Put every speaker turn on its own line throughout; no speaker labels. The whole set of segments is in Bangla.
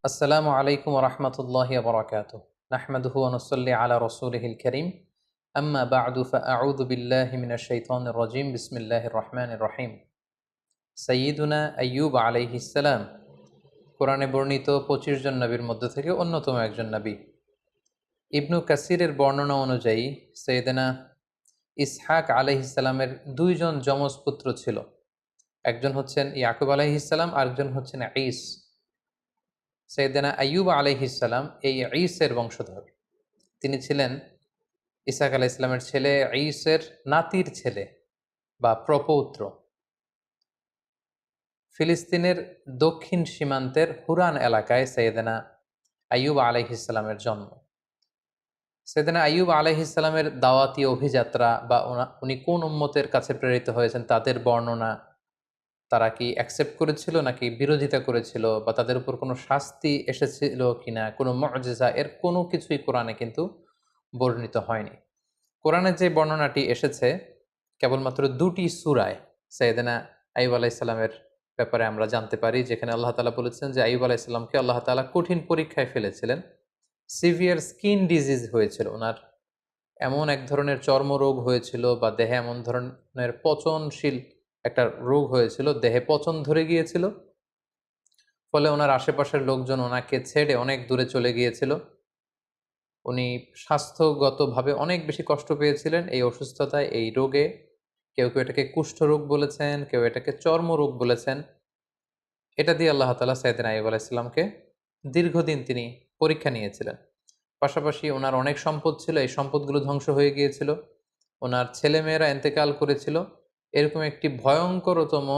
আসসালামু আলাইকুম রহমতুল্লাহি বারাকাতুহ নাহমাদুহু ওয়া নুসাল্লি আলা রাসূলিহিল কারীম আম্মা বা'দু ফাআউযু বিল্লাহি মিনাশ শাইতানির রাজীম বিসমিল্লাহির রহমানির রহিম সাইয়্যিদুনা আইয়ুব আলাইহিস সালাম কোরআনে বর্ণিত ২৫ জন নবীর মধ্য থেকে অন্যতম একজন নবী। ইবনু কাসিরের বর্ণনা অনুযায়ী সাইয়েদনা ইসহাক আলাইহিস সালামের দুইজন যমজ পুত্র ছিল। একজন হচ্ছেন ইয়াকুব আলাইহিস সালাম, আরেকজন হচ্ছেন ঈস। সৈয়দনা আইয়ুব আলাইহিসসালাম এই ঈসের বংশধর। তিনি ছিলেন ইসহাক আলাইহিস সালামের ছেলে ঈসের নাতির ছেলে বা প্রপৌত্র। ফিলিস্তিনের দক্ষিণ সীমান্তের হুরান এলাকায় সৈয়দনা আইয়ুব আলাইহিসসালামের জন্ম। সৈয়দনা আইয়ুব আলাইহিসসালামের দাওয়াতি অভিযাত্রা বা উনি কোন উম্মতের কাছে প্রেরিত হয়েছেন তাদের বর্ণনা, তারা কি অ্যাকসেপ্ট করেছিল নাকি বিরোধিতা করেছিল, বা তাদের উপর কোনো শাস্তি এসেছিল কিনা, কোনো মুআজিজা, এর কোনো কিছুই কোরআনে কিন্তু বর্ণিত হয়নি। কোরআনে যে বর্ণনাটি এসেছে কেবলমাত্র দুটি সূরায় সাইয়েদনা আইয়ুব আলাইহিস সালামের ব্যাপারে আমরা জানতে পারি, যেখানে আল্লাহ তাআলা বলেছেন যে আইয়ুব আলাইহিস সালামকে আল্লাহ তাআলা কঠিন পরীক্ষায় ফেলেছিলেন। সিভিয়ার স্কিন ডিজিজ হয়েছিল ওনার, এমন এক ধরনের চর্মরোগ হয়েছিল বা দেহে এমন ধরনের পচনশীল একটা রোগ হয়েছিল, দেহে পচন ধরে গিয়েছিল। ফলে ওনার আশেপাশের লোকজন ওনাকে ছেড়ে অনেক দূরে চলে গিয়েছিল। উনি স্বাস্থ্যগতভাবে অনেক বেশি কষ্ট পেয়েছিলেন এই অসুস্থতায়, এই রোগে। কেউ কেউ এটাকে কুষ্ঠরোগ বলেছেন, কেউ এটাকে চর্মরোগ বলেছেন। এটা দিয়ে আল্লাহ তাআলা সাইয়েদনা আইয়ুব আলাইহিস সালামকে দীর্ঘদিন তিনি পরীক্ষা নিয়েছিলেন। পাশাপাশি ওনার অনেক সম্পদ ছিল, এই সম্পদগুলো ধ্বংস হয়ে গিয়েছিল। ওনার ছেলেমেয়েরা ইন্তেকাল করেছিল। এরকম একটি ভয়ঙ্করতম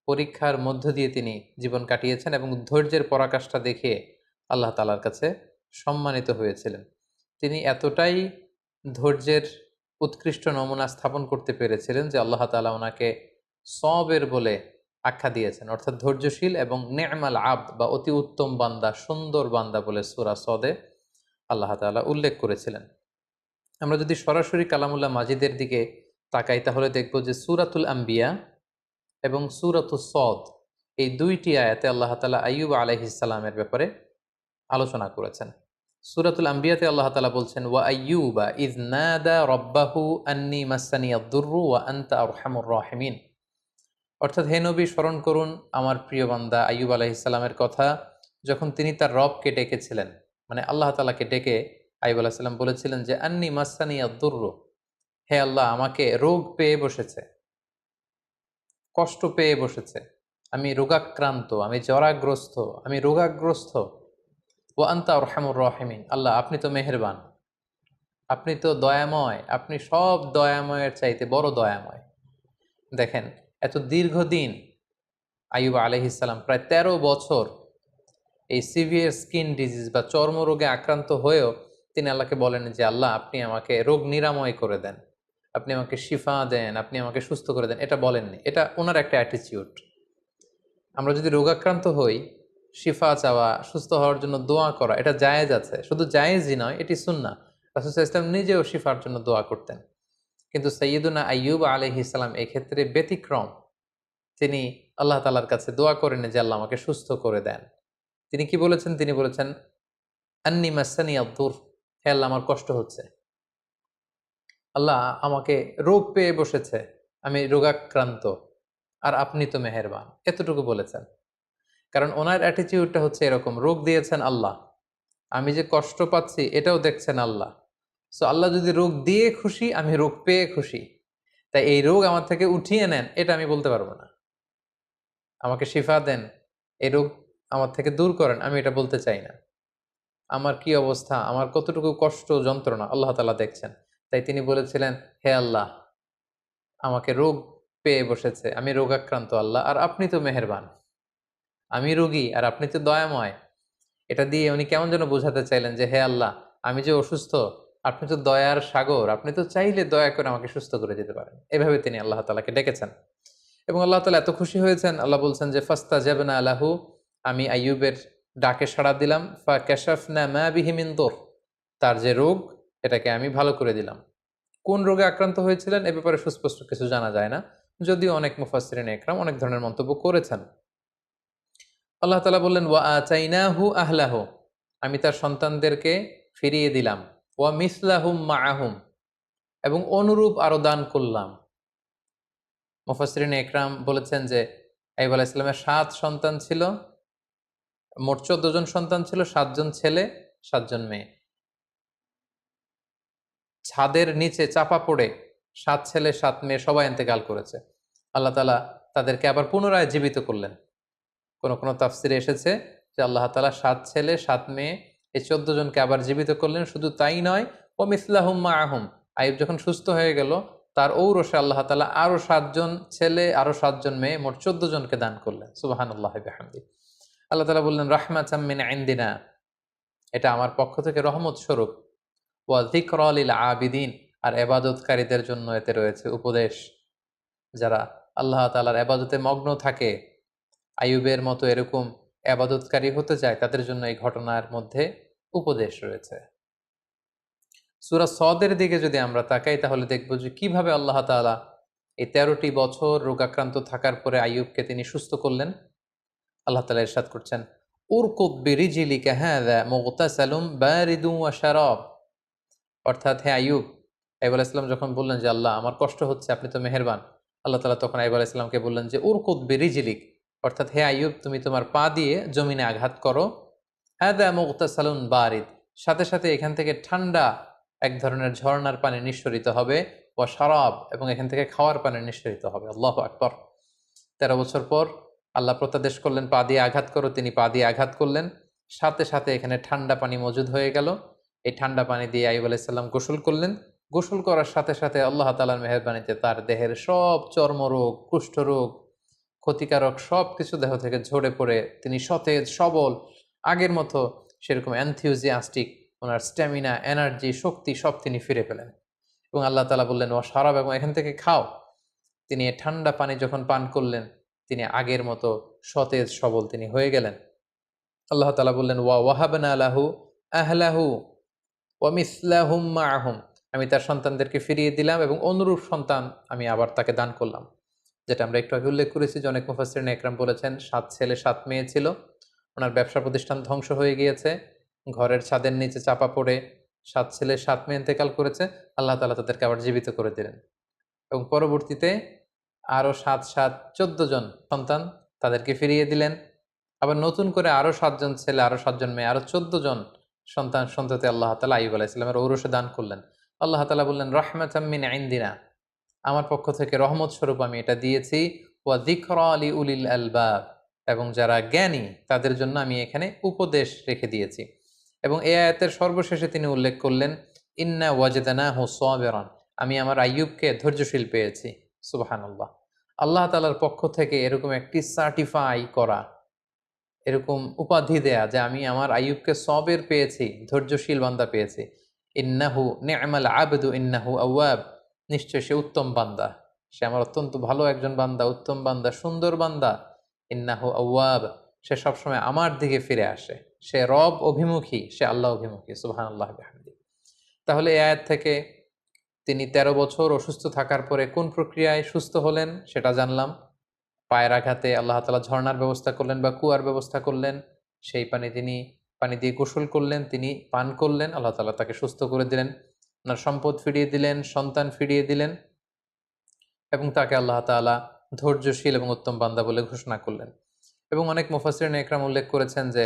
পরীক্ষার মধ্য দিয়ে তিনি জীবন কাটিয়েছেন এবং ধৈর্যের পরাকাষ্ঠা দেখিয়ে আল্লাহ তাআলার কাছে সম্মানিত হয়েছিলেন। তিনি এতটাই ধৈর্যের উৎকৃষ্ট নমুনা স্থাপন করতে পেরেছিলেন যে আল্লাহ তাআলা ওনাকে সবের বলে আখ্যা দিয়েছেন, অর্থাৎ ধৈর্যশীল এবং নে'মাল আবদ বা অতি উত্তম বান্দা, সুন্দর বান্দা বলে সূরা সদে আল্লাহ তাআলা উল্লেখ করেছিলেন। আমরা যদি সরাসরি কালামুল্লাহ মাজিদের দিকে তাকাই তাহলে দেখব যে সূরাতুল আম্বিয়া এবং সূরাতুস সদ, এই দুইটি আয়াতে আল্লাহ তাআলা আইয়ুব আলাইহিস সালামের ব্যাপারে আলোচনা করেছেন। সূরাতুল আম্বিয়াতে আল্লাহ তাআলা বলছেন, ওয়া আইয়ুবা ইয নাদা রাব্বাহু আন্নী মাসসানিয়াদ দুররু ওয়া আনতা আরহামুর রাহিমিন। অর্থাৎ হে নবী, স্মরণ করুন আমার প্রিয় বান্দা আইয়ুব আলাইহিস সালামের কথা, যখন তিনি তার রবকে ডেকেছিলেন, মানে আল্লাহ তাআলাকে ডেকে আইয়ুব আলাইহিস সালাম বলেছিলেন যে আন্নী মাসসানিয়াদ দুররু, হে আল্লাহ, আমাকে রোগ পেয়ে বসেছে, কষ্ট পেয়ে বসেছে, আমি রোগাক্রান্ত, আমি জরাগ্রস্ত, আমি রোগাগ্রস্ত। ওয়া আনতা আরহামুর রাহিমিন, আল্লাহ আপনি তো মেহেরবান, আপনি তো দয়াময়, আপনি সব দয়াময়ের চাইতে বড় দয়াময়। দেখেন, এত দীর্ঘদিন আইয়ুব আলাইহিস সালাম প্রায় ১৩ বছর এই সিভিয়ার স্কিন ডিজিজ বা চর্মরোগে আক্রান্ত হয়েও তিনি আল্লাহকে বলেন যে আল্লাহ আপনি আমাকে রোগ নিরাময় করে দেন, আপনি আমাকে শিফা দেন, আপনি আমাকে সুস্থ করে দেন। এটা বলেননি, এটা ওনার একটা অ্যাটিচিউড। আমরা যদি রোগাক্রান্ত হই, শিফা চাওয়া, সুস্থ হওয়ার জন্য দোয়া করা, এটা জায়েজ আছে। শুধু জায়েজই নয়, এটি সুন্নাহ। রাসূল সাল্লাল্লাহু আলাইহি ওয়াসাল্লাম নিজেও শিফার জন্য দোয়া করতেন। কিন্তু সাইয়্যিদুনা আইয়ুব আলাইহিস সালাম এক্ষেত্রে ব্যতিক্রম। তিনি আল্লাহ তাআলার কাছে দোয়া করেন যে আল্লাহ আমাকে সুস্থ করে দেন। তিনি কি বলেছেন? তিনি বলেছেন আন্নী মাসসানিয়াদ দুর, হে আল্লাহ আমার কষ্ট হচ্ছে। আল্লাহ আমাকে রোগ পেয়ে বসেছে, আমি রোগাক্রান্ত, আর আপনি তো মেহেরবান। এতটুকু বলেছেন। কারণ ওনার অ্যাটিটিউডটা হচ্ছে এরকম, রোগ দিয়েছেন আল্লাহ, আমি যে কষ্ট পাচ্ছি এটাও দেখছেন আল্লাহ। সো আল্লাহ যদি রোগ দিয়ে খুশি, আমি রোগ পেয়ে খুশি। তাই এই রোগ আমার থেকে উঠিয়ে নেন, এটা আমি বলতে পারবো না। আমাকে শিফা দেন, এই রোগ আমার থেকে দূর করেন, আমি এটা বলতে চাই না। আমার কি অবস্থা, আমার কতটুকু কষ্ট যন্ত্রণা আল্লাহ তাআলা দেখছেন। তাই তিনি বলেছিলেন, হে আল্লাহ, আমাকে রোগ পেয়ে বসেছে, আমি রোগাক্রান্ত আল্লাহ, আর আপনি তো মেহেরবান। আমি রোগী আর আপনি তো দয়াময়। এটা দিয়ে উনি কেমন যেন বোঝাতে চাইলেন যে হে আল্লাহ, আমি যে অসুস্থ, আপনি তো দয়ার সাগর, আপনি তো চাইলে দয়া করে আমাকে সুস্থ করে দিতে পারেন। এভাবে তিনি আল্লাহ তাআলাকে ডেকেছেন এবং আল্লাহ তাআলা এত খুশি হয়েছেন, আল্লাহ বলছেন যে ফাস্তাজাবনা লাহু, আমি আইয়ুবের ডাকে সাড়া দিলাম। ফাকাশাফনা মা বিহি মিন দুর, তার যে রোগ এটাকে আমি ভালো করে দিলাম। কোন রোগে আক্রান্ত হয়েছিলেন এ ব্যাপারে সুস্পষ্ট কিছু জানা যায় না, যদিও অনেক মুফাসসিরিন ইকরাম অনেক ধরনের মন্তব্য করেছেন। আল্লাহ তাআলা বললেন, ওয়া আতাইনাহু আহলাহু, আমি তার সন্তানদেরকে ফিরিয়ে দিলাম, ওয়া মিসলাহুম মাআহুম, এবং অনুরূপ আরো দান করলাম। মুফাসসিরিনে ইকরাম বলেছেন যে আইয়ুব আলাইহিস সালামের ৭ সন্তান ছিল, মোট ১৪ জন সন্তান ছিল, ৭ জন ছেলে, ৭ জন মেয়ে। ছাদের নিচে চাপা পড়ে ৭ ছেলে ৭ মেয়ে সবাই ইন্তেকাল করেছে। আল্লাহ তাআলা তাদেরকে আবার পুনরায় জীবিত করলেন। কোন কোন তাফসিরে এসেছে যে আল্লাহ তাআলা ৭ ছেলে ৭ মেয়ে এই ১৪ জনকে আবার জীবিত করলেন। শুধু তাই নয়, ও মিসলাহুম মাআহুম, আইয়ুব যখন সুস্থ হয়ে গেল তার ঔরসে আল্লাহ তাআলা আরো ৭ জন ছেলে আরো ৭ জন মেয়ে মোট ১৪ জনকে দান করলেন। সুবহানাল্লাহি বিহামদি। আল্লাহ তাআলা বললেন, রাহমাতাম মিন ইনদিনা, এটা আমার পক্ষ থেকে রহমত স্বরূপ, ওয়া যিকরা লিল আবিদিন, আর ইবাদতকারীদের জন্য এতে রয়েছে উপদেশ। যারা আল্লাহ তাআলার ইবাদতে মগ্ন থাকে, আইয়ুবের মতো এরকম ইবাদতকারী হতে চায়, তাদের জন্য এই ঘটনার মধ্যে উপদেশ রয়েছে। সূরা সদের দিকে যদি আমরা তাকাই তাহলে দেখব যে কিভাবে আল্লাহ তাআলা এই ১৩টি বছর রোগাক্রান্ত থাকার পরে আইয়ুবকে তিনি সুস্থ করলেন। আল্লাহ তাআলা ইরশাদ করছেন, উরকুদ বিরিজলিকা হাযা মুগতাসালুম বারিদুন ওয়া শারাব, অর্থাৎ হে আইয়ুব, আইয়ুব আলাইহিস সালাম যখন বললেন যে আল্লাহ আমার কষ্ট হচ্ছে, আপনি তো মেহেরবান, আল্লাহ তাআলা তখন আইয়ুব আলাইহিস সালামকে বললেন যে উরকুদ বিরিজলিক, অর্থাৎ হে আইয়ুব তুমি তোমার পা দিয়ে জমিনে আঘাত করো, হাদা মুগতাসালুন বারিদ, সাথে সাথে এখান থেকে ঠান্ডা এক ধরনের ঝর্ণার পানি নিঃসরিত হবে, ওয়া শারাব, এবং এখান থেকে খাওয়ার পানি নিঃসরিত হবে। আল্লাহু আকবার। ১৩ বছর পর আল্লাহ প্রত্যাদেশ করলেন পা দিয়ে আঘাত করো, তিনি পা দিয়ে আঘাত করলেন, সাথে সাথে এখানে ঠান্ডা পানি মজুদ হয়ে গেল। এই ঠান্ডা পানি দিয়ে আইয়ুব আলাইহিস সালাম গোসল করলেন। গোসল করার সাথে সাথে আল্লাহ তাআলার মেহেরবানিতে তার দেহের সব চর্মরোগ, কুষ্ঠরোগ, ক্ষতিকারক সবকিছু দেহ থেকে ঝরে পড়ে তিনি সতেজ সবল, আগের মতো সেরকম এনথিউজিয়াস্টিক, ওনার স্ট্যামিনা, এনার্জি, শক্তি সব তিনি ফিরে পেলেন। এবং আল্লাহ তাআলা বললেন, ও শারাব, এবং এখান থেকে খাও। তিনি এই ঠান্ডা পানি যখন পান করলেন তিনি আগের মতো সতেজ সবল তিনি হয়ে গেলেন। আল্লাহ তাআলা বললেন, ওয়া ওয়াহাবনা লাহু আহলাহু ওয়া মিসলাহুম মাআহুম, আমি তার সন্তানদেরকে ফিরিয়ে দিলাম এবং অনুরূপ সন্তান আমি আবার তাকে দান করলাম। যেটা আমরা একটু আগে উল্লেখ করেছি যে অনেক মুফাসসিরিন একরাম বলেছেন ৭ ছেলে ৭ মেয়ে ছিল, ওনার ব্যবসা প্রতিষ্ঠান ধ্বংস হয়ে গিয়েছে, ঘরের ছাদের নিচে চাপা পড়ে ৭ ছেলে ৭ মেয়ে ইন্তেকাল করেছে, আল্লাহ তাআলা তাদেরকে আবার জীবিত করে দিলেন এবং পরবর্তীতে আরো ৭ ৭ ১৪ জন সন্তান তাদেরকে ফিরিয়ে দিলেন। আবার নতুন করে আরো ৭ জন ছেলে আরো ৭ জন মেয়ে আরো ১৪ জন সন্তান সন্ততি আল্লাহ তাআলা আইয়ুব আলাইহিস সালামের ঔরসে দান করলেন। আল্লাহ তাআলা বললেন, রাহমাতাম মিন ইনদিনা, আমার পক্ষ থেকে রহমত স্বরূপ আমি এটা দিয়েছি, ওয়া যিকরা লিউলিল আলবাব, এবং যারা জ্ঞানী তাদের জন্য আমি এখানে উপদেশ রেখে দিয়েছি। এবং এই আয়াতের সর্বশেষে তিনি উল্লেখ করলেন, ইন্না ওয়াজদানাহু সাবিরান, আমি আমার আইয়ুবকে ধৈর্যশীল পেয়েছি। সুবহানাল্লাহ। আল্লাহ তাআলার পক্ষ থেকে এরকম একটি সার্টিফাই করা, এরকম উপাধি দেয়া যে আমি আমার আইয়ুবকে সবের পেয়েছি, ধৈর্যশীল বান্দা পেয়েছি। ইন্নাহু নি'মাল আবদু ইন্নাহু আওয়াব, নিশ্চয় সে উত্তম বান্দা, সে আমার অত্যন্ত ভালো একজন বান্দা, উত্তম বান্দা, সুন্দর বান্দা। ইন্নাহু আওয়াব, সে সবসময় আমার দিকে ফিরে আসে, সে রব অভিমুখী, সে আল্লাহ অভিমুখী। সুবহানাল্লাহি বিহামদি। তাহলে এই আয়াত থেকে তিনি ১৩ বছর অসুস্থ থাকার পরে কোন প্রক্রিয়ায় সুস্থ হলেন সেটা জানলাম। পায়ের আঘাতে আল্লাহ তাআলা ঝর্ণার ব্যবস্থা করলেন বা কুয়ার ব্যবস্থা করলেন, সেই পানি দিয়ে গোসল করলেন, তিনি পান করলেন, আল্লাহ তাআলা তাকে সুস্থ করে দিলেন, ওনার সম্পদ ফিরিয়ে দিলেন, সন্তান ফিরিয়ে দিলেন, এবং তাকে আল্লাহ তাআলা ধৈর্যশীল এবং উত্তম বান্দা বলে ঘোষণা করলেন। এবং অনেক মুফাসসিরিন একরাম উল্লেখ করেছেন যে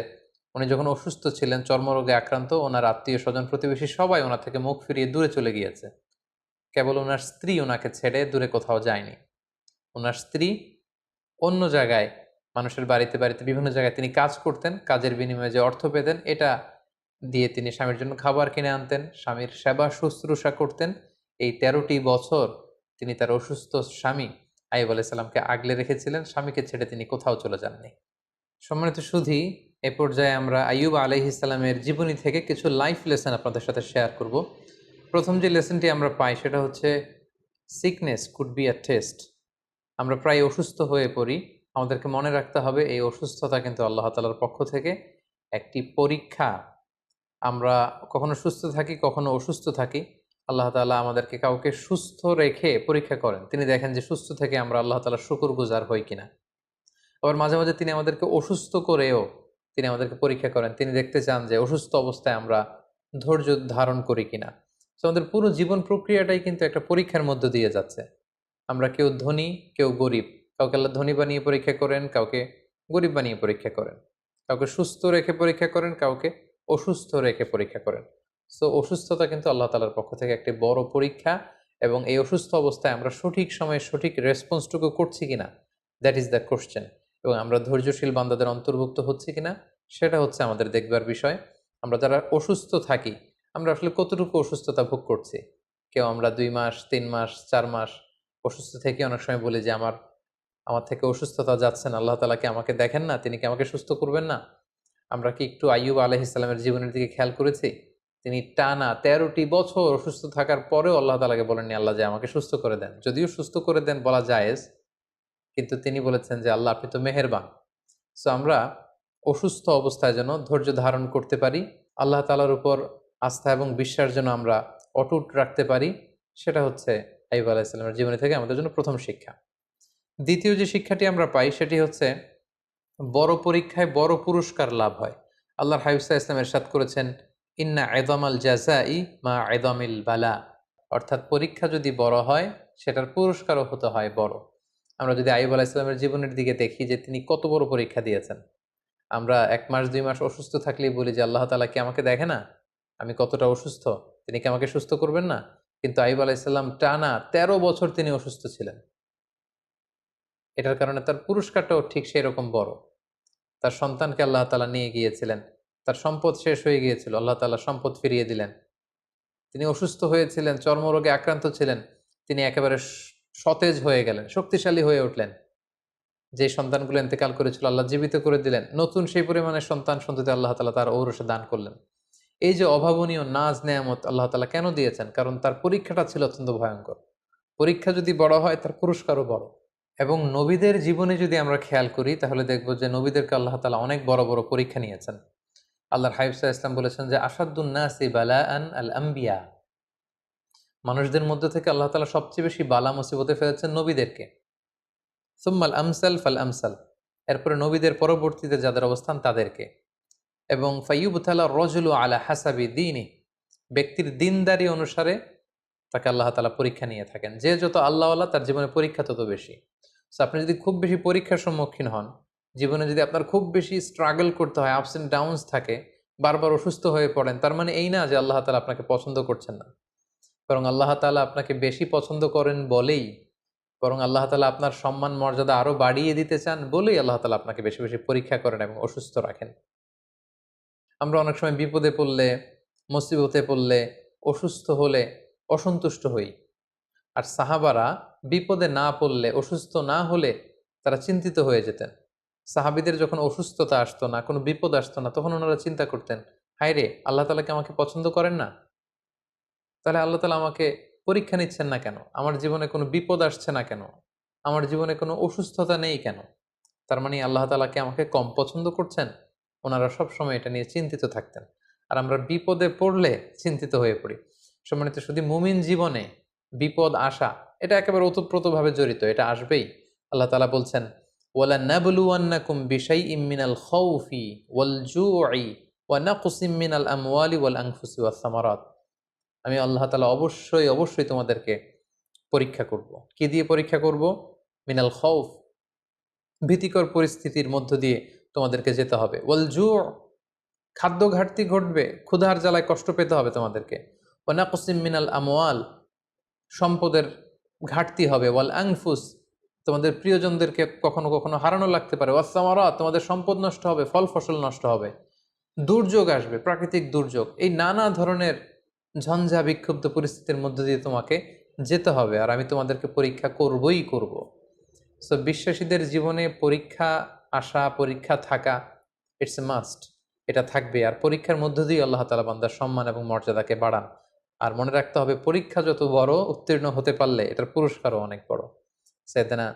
উনি যখন অসুস্থ ছিলেন, চর্মরোগে আক্রান্ত, ওনার আত্মীয় স্বজন প্রতিবেশী সবাই ওনার থেকে মুখ ফিরিয়ে দূরে চলে গিয়েছে, কেবল ওনার স্ত্রী ওনাকে ছেড়ে দূরে কোথাও যায়নি। ওনার স্ত্রী অন্য জায়গায়, মানুষের বাড়িতে বাড়িতে বিভিন্ন জায়গায় তিনি কাজ করতেন, কাজের বিনিময়ে যে অর্থ পেতেন এটা দিয়ে তিনি স্বামীর জন্য খাবার কিনে আনতেন, স্বামীর সেবা শুশ্রূষা করতেন। এই ১৩টি বছর তিনি তার অসুস্থ স্বামী আইয়ুব আলাইহিস সালামকে আগলে রেখেছিলেন, স্বামীকে ছেড়ে তিনি কোথাও চলে যাননি। সম্মানিত সুধী, এ পর্যায়ে আমরা আইয়ুব আলাইহিস সালামের জীবনী থেকে কিছু লাইফ লেসন আপনাদের সাথে শেয়ার করব। প্রথম যে লেসনটি আমরা পাই সেটা হচ্ছে, sickness could be a test. আমরা প্রায় অসুস্থ হয়ে পড়ি, আমাদেরকে মনে রাখতে হবে এই অসুস্থতা কিন্তু আল্লাহ তাআলার পক্ষ থেকে একটি পরীক্ষা। আমরা কখনো সুস্থ থাকি, কখনো অসুস্থ থাকি। আল্লাহ তাআলা আমাদেরকে কাউকে সুস্থ রেখে পরীক্ষা করেন, তিনি দেখেন যে সুস্থ থেকে আমরা আল্লাহ তাআলার শুকরগুজার হই কিনা। আবার মাঝে মাঝে তিনি আমাদেরকে অসুস্থ করেও তিনি আমাদেরকে পরীক্ষা করেন। তিনি দেখতে চান যে অসুস্থ অবস্থায় আমরা ধৈর্য ধারণ করি কিনা। তো আমাদের পুরো জীবন প্রক্রিয়াটাই কিন্তু একটা পরীক্ষার মধ্য দিয়ে যাচ্ছে। আমরা কেউ ধনী, কেউ গরিব। কাউকে আল্লাহ ধনী বানিয়ে পরীক্ষা করেন, কাউকে গরিব বানিয়ে পরীক্ষা করেন। কাউকে সুস্থ রেখে পরীক্ষা করেন, কাউকে অসুস্থ রেখে পরীক্ষা করেন। সো অসুস্থতা কিন্তু আল্লাহ তাআলার পক্ষ থেকে একটি বড় পরীক্ষা, এবং এই অসুস্থ অবস্থায় আমরা সঠিক সময়ে সঠিক রেসপন্সটুকু করছি কিনা, দ্যাট ইজ দ্য কোশ্চেন। এবং আমরা ধৈর্যশীল বান্দাদের অন্তর্ভুক্ত হচ্ছি কিনা, সেটা হচ্ছে আমাদের দেখবার বিষয়। আমরা যারা অসুস্থ থাকি, আমরা আসলে কতটুকু অসুস্থতা ভোগ করছি। কেউ আমরা 2 মাস, 3 মাস, 4 মাস অসুস্থ থেকে অনেক সময় বলি যে আমার আমার থেকে অসুস্থতা যাচ্ছে না, আল্লাহ তাআলা কি আমাকে দেখেন না, তিনি কি আমাকে সুস্থ করবেন না? আমরা কি একটু আইয়ুব আলাইহিস সালামের জীবনের দিকে খেয়াল করেছি? তিনি টানা 13টি বছর অসুস্থ থাকার পরেও আল্লাহ তাআলাকে বলেননি আল্লাহ যে আমাকে সুস্থ করে দেন। যদিও সুস্থ করে দেন বলা জায়েজ, কিন্তু তিনি বলেছেন যে আল্লাহ আপনি তো মেহেরবান। সো আমরা অসুস্থ অবস্থায় যেন ধৈর্য ধারণ করতে পারি, আল্লাহ তাআলার উপর আস্থা এবং বিশ্বাস যেন আমরা অটুট রাখতে পারি, সেটা হচ্ছে আইয়ুব আলাইহিস সালামের জীবনী থেকে আমাদের জন্য প্রথম শিক্ষা। দ্বিতীয় যে শিক্ষাটি আমরা পাই সেটি হচ্ছে বড় পরীক্ষায় বড় পুরস্কার লাভ হয়। আল্লাহর হাবিব সাল্লাল্লাহু আলাইহি ওয়াসাল্লাম ইরশাদ করেছেন, ইন্না ইযামাল জাযাই মা ইযামিল বালা। অর্থাৎ পরীক্ষা যদি বড় হয়, সেটার পুরস্কারও হতে হয় বড়। আমরা যদি আইয়ুব আলাইহিস সালামের জীবনের দিকে দেখি যে তিনি কত বড় পরীক্ষা দিয়েছেন। আমরা 1 মাস 2 মাস অসুস্থ থাকলেই বলি যে আল্লাহ তাআলা কি আমাকে দেখে না? আমি কতটা অসুস্থ? তিনি কি আমাকে সুস্থ করবেন না? কিন্তু আইয়ুব আলাইহিস সালাম টানা 13 বছর তিনি অসুস্থ ছিলেন। এটার কারণে তার পুরস্কারটাও ঠিক সেরকম বড়। তার সন্তানকে আল্লাহ তাআলা নিয়ে গিয়েছিলেন। তার সম্পদ শেষ হয়ে গিয়েছিল, আল্লাহ তাআলা সম্পদ ফিরিয়ে দিলেন। তিনি অসুস্থ হয়েছিলেন, চর্মরোগে আক্রান্ত ছিলেন। তিনি একেবারে সতেজ হয়ে গেলেন, শক্তিশালী হয়ে উঠলেন। যে সন্তানগুলো ইন্তেকাল করেছিল আল্লাহ জীবিত করে দিলেন। নতুন সেই পরিমাণে সন্তান সন্ততি আল্লাহ তাআলা তার ঔরসে দান করলেন। এই যে অভাবনীয় নাজ নেয়ামত আল্লাহ তাআলা কেন দিয়েছেন? কারণ তার পরীক্ষাটা ছিল অত্যন্ত ভয়ঙ্কর। পরীক্ষা যদি বড় হয়, তার পুরস্কারও বড়। এবং নবীদের জীবনে যদি আমরা খেয়াল করি, তাহলে দেখব যে নবীদেরকে আল্লাহ তাআলা অনেক বড় বড় পরীক্ষা নিয়েছেন। আল্লাহর হাবিব সাল্লাল্লাহু আলাইহি ওয়াসাল্লাম বলেছেন যে আসাদ্দুন নাসি বালাআন আল আম্বিয়া। মানুষদের মধ্য থেকে আল্লাহ তাআলা সবচেয়ে বেশি বালা মুসিবতে ফেলেছেন নবীদেরকে। সুম্মাল আমসাল ফাল আমসাল। এরপরে নবীদের পরবর্তীতে যাদের অবস্থান তাদেরকে। এবং ফাইয়ুবতালা রজুলু আলা হাসাবি দীনি। ব্যক্তির দিনদারি অনুসারে তাকে আল্লাহ তাআলা পরীক্ষা নিয়ে থাকেন। যে যত আল্লাহওয়ালা তার জীবনে পরীক্ষা তত বেশি। সো আপনি যদি খুব বেশি পরীক্ষার সম্মুখীন হন, জীবনে যদি আপনার খুব বেশি স্ট্রাগল করতে হয়, আপস এন্ড ডাউনস থাকে, বারবার অসুস্থ হয়ে পড়েন, তার মানে এই না যে আল্লাহ তাআলা আপনাকে পছন্দ করছেন না। বরং আল্লাহ তাআলা আপনাকে বেশি পছন্দ করেন বলেই, বরং আল্লাহ তাআলা আপনার সম্মান মর্যাদা আরো বাড়িয়ে দিতে চান বলেই আল্লাহ তাআলা আপনাকে বেশি বেশি পরীক্ষা করেন এবং অসুস্থ রাখেন। আমরা অনেক সময় বিপদে পড়লে, মুসিবতে পড়লে, অসুস্থ হলে অসন্তুষ্ট হই। আর সাহাবারা বিপদে না পড়লে, অসুস্থ না হলে তারা চিন্তিত হয়ে যেতেন। সাহাবীদের যখন অসুস্থতা আসতো না, কোনো বিপদ আসতো না, তখন ওনারা চিন্তা করতেন, হায় রে, আল্লাহ তাআলা কি আমাকে পছন্দ করেন না? তাহলে আল্লাহ তাআলা আমাকে পরীক্ষা নিচ্ছেন না কেন? আমার জীবনে কোনো বিপদ আসছে না কেন? আমার জীবনে কোনো অসুস্থতা নেই কেন? তার মানে আল্লাহ তাআলা কি আমাকে কম পছন্দ করছেন? ওনারা সবসময় এটা নিয়ে চিন্তিত থাকতেন। আর আমরা বিপদে পড়লে চিন্তিত হয়ে পড়ি। সম্মানিত শুধু মুমিন জীবনে বিপদ আসা, এটা একেবারে ওতপ্রোতভাবে জড়িত, এটা আসবেই। আল্লাহ তাআলা বলছেন, ওয়ালানাবলুওয়ান্নাকুম বিশাইইম মিনাল খাউফি ওয়াল জুউই ওয়া নাকসিম মিনাল আমওয়ালি ওয়াল আনফুসি ওয়াস সামারাত। আমি আল্লাহ তাআলা অবশ্যই অবশ্যই তোমাদেরকে পরীক্ষা করব। কি দিয়ে পরীক্ষা করব? মিনাল খাউফ, ভীতিকর পরিস্থিতির মধ্য দিয়ে তোমাদেরকে যেতে হবে। ওয়াল জু', খাদ্য ঘাটতি ঘটবে, ক্ষুধার জ্বালায় কষ্ট পেতে হবে তোমাদেরকে। ওয়া নাকসিম মিনাল আমওয়াল, সম্পদের ঘাটতি হবে। ওয়াল আনফুস, তোমাদের প্রিয়জনদেরকে কখনো কখনো হারানো লাগতে পারে। ওয়াস সামারাত, তোমাদের সম্পদ নষ্ট হবে, ফল ফসল নষ্ট হবে। দুর্যোগ আসবে, প্রাকৃতিক দুর্যোগ। এই নানা ধরনের ঝঞ্ঝা বিক্ষুব্ধ পরিস্থিতির মধ্য দিয়ে তোমাকে যেতে হবে, আর আমি তোমাদেরকে পরীক্ষা করবই করব। সো বিশ্বাসীদের জীবনে পরীক্ষা আসা, পরীক্ষা থাকা, ইটস এ মাস্ট। এটা থাকবে। আর পরীক্ষার মধ্য দিয়ে আল্লাহ তাআলা বান্দার সম্মান এবং মর্যাদাকে বাড়ান। আর মনে রাখতে হবে, পরীক্ষা যত বড়, উত্তীর্ণ হতে পারলে এটার পুরস্কারও অনেক বড়। সাইয়েদনা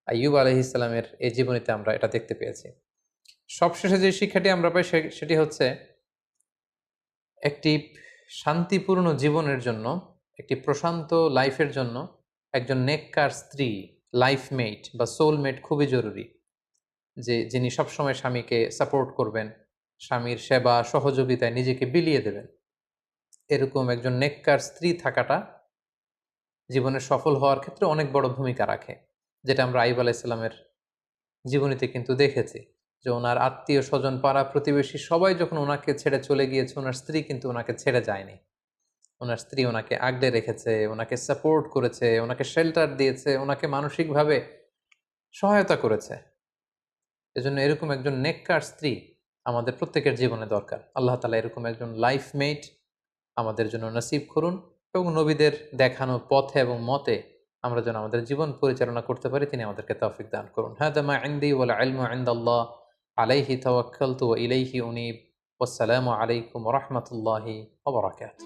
আইয়ুব আলাইহিস সালামের এই জীবনীতে আমরা এটা দেখতে পেয়েছি। সবশেষে যে শিক্ষাটি আমরা পাই সেটি হচ্ছে, একটি শান্তিপূর্ণ জীবনের জন্য, একটি প্রশান্ত লাইফের জন্য একজন নেককার স্ত্রী, লাইফমেট বা সোলমেট খুবই জরুরি। যে যিনি সবসময় স্বামীকে সাপোর্ট করবেন, স্বামীর সেবা সহযোগিতায় নিজেকে বিলিয়ে দেবেন, এরকম একজন নেককার স্ত্রী থাকাটা জীবনে সফল হওয়ার ক্ষেত্রে অনেক বড় ভূমিকা রাখে। যেটা আমরা আইয়ুব আলাইহিস সালামের জীবনীতে কিন্তু দেখেছি যে ওনার আত্মীয় স্বজন পাড়া প্রতিবেশী সবাই যখন ওনাকে ছেড়ে চলে গিয়েছে, ওনার স্ত্রী কিন্তু ওনাকে ছেড়ে যায়নি। ওনার স্ত্রী ওনাকে আগলে রেখেছে, ওনাকে সাপোর্ট করেছে, ওনাকে শেল্টার দিয়েছে, ওনাকে মানসিকভাবে সহায়তা করেছে। এজন্য এরকম একজন নেককার স্ত্রী আমাদের প্রত্যেকের জীবনে দরকার। আল্লাহ তাআলা এরকম একজন লাইফ মেট আমাদের জন্য নসিব করুন এবং নবীদের দেখানো পথে এবং মতে আমরা যেন আমাদের জীবন পরিচালনা করতে পারি, তিনি আমাদেরকে তৌফিক দান করুন। হাদা মা ইনদি ওয়াল ইলমু ইনদাল্লাহ আলাইহি তাওয়াক্কালতু ওয়া ইলাইহি উনীব। ওয়াসসালামু আলাইকুম ওয়া রাহমাতুল্লাহি ওয়া বারাকাতুহু।